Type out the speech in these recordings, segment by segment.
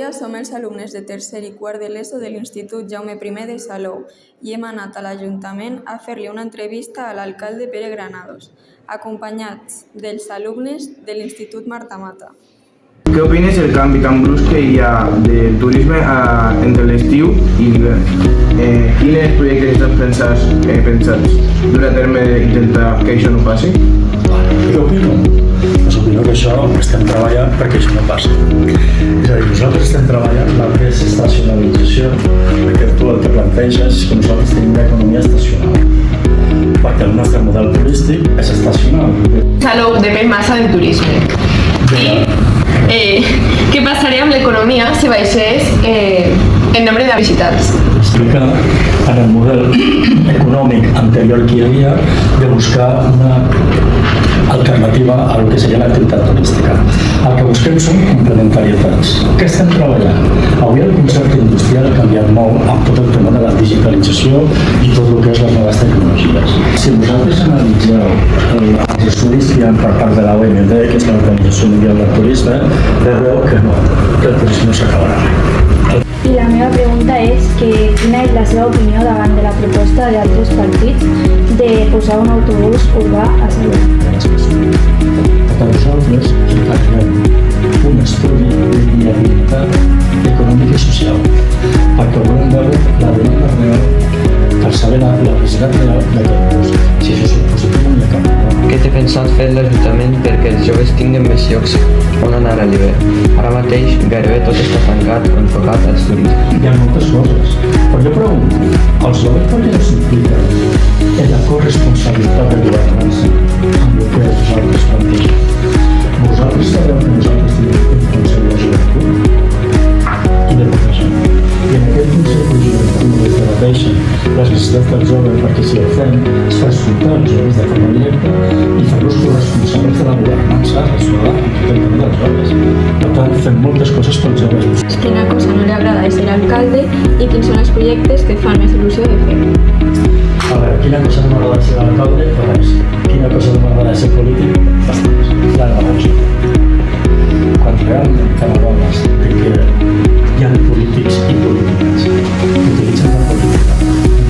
dia som els alumnes de tercer i quart de l'ESO de l'Institut Jaume I de Salou i hem anat a l'Ajuntament a fer-li una entrevista a l'alcalde Pere Granados, acompanyats dels alumnes de l'Institut Marta Mata. Què opines del canvi tan brusc que hi ha del turisme entre l'estiu i l'hivern? Quins projectes estàs pensats dur a terme d'intentar que això no passi? Què opino? Doncs opino que estem treballant perquè això no passi. És a dir, nosaltres estem treballant la desestacionalització, perquè tu el que planteges és que nosaltres tenim una economia estacional, perquè el nostre model turístic és estacional. Salou depèn massa del turisme. Què passaria amb l'economia si baixés el nombre de visitants? Explicar en el model econòmic anterior que hi havia de buscar una alternativa a lo que seria l'activitat turística. El que busquem són complementarietats. Què estem treballant? Avui el concepte industrial ha canviat molt amb tot el tema de la digitalització i tot el que és les noves tecnologies. Si vosaltres analitzeu els estudis que hi ha per part de l'OMD, que és l'Organització Mundial del Turisme, veureu que no, que el turisme no s'acabarà. I la meva pregunta és que quina és la seva opinió davant de la proposta d'altres partits de posar un autobús urbà a Salou. Per nosaltres encarreguem un estudi de viabilitat econòmica i social, perquè volem veure la demanda real per saber la necessitat real d'aquest bus. Si això és positiu, no hi ha cap problema. Què té pensat fer l'Ajuntament perquè els joves tinguin més llocs on anar a l'hivern? Ara mateix gairebé tot està tancat o enfocat als turistes. Hi ha moltes coses, però jo pregunto, els joves per què no s'impliquen en la corresponsabilitat de governança amb el que vosaltres plantegeu? Vosaltres sabeu que nosaltres tenim un Consell de Joventut i de molta gent. I en aquest Consell de Joventut es debateixen les necessitats del jove perquè si el fem és per escoltar els joves de forma directa i fer-los corresponsables de la governança relacionada amb tot el tema dels joves. Per tant, fem moltes coses pels joves. Quina cosa no li agrada de ser alcalde i quins són els projectes que fan més il·lusió de fer? A veure, quina cosa no m'agrada de ser alcalde? Res. Quina cosa no m'agrada de ser polític? Bastants. La negoci. Quan realment cada vegada que hi ha polítics i polítiques que utilitzen la política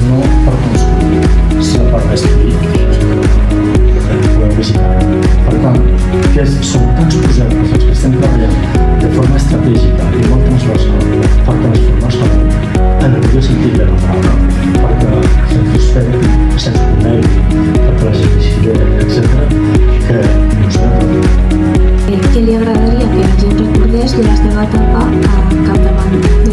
no per construir, sinó per destruir, podem visitar. Per tant, són tants projectes els que estem treballant de forma estratègica i molt transversal per transformar Salou en el millor sentit de la paraula, perquè se'ns respecti, se'ns conegui, perquè la gent digui, etc., que ens ve. Què li agradaria que la gent recordés de la seva etapa a capdavant?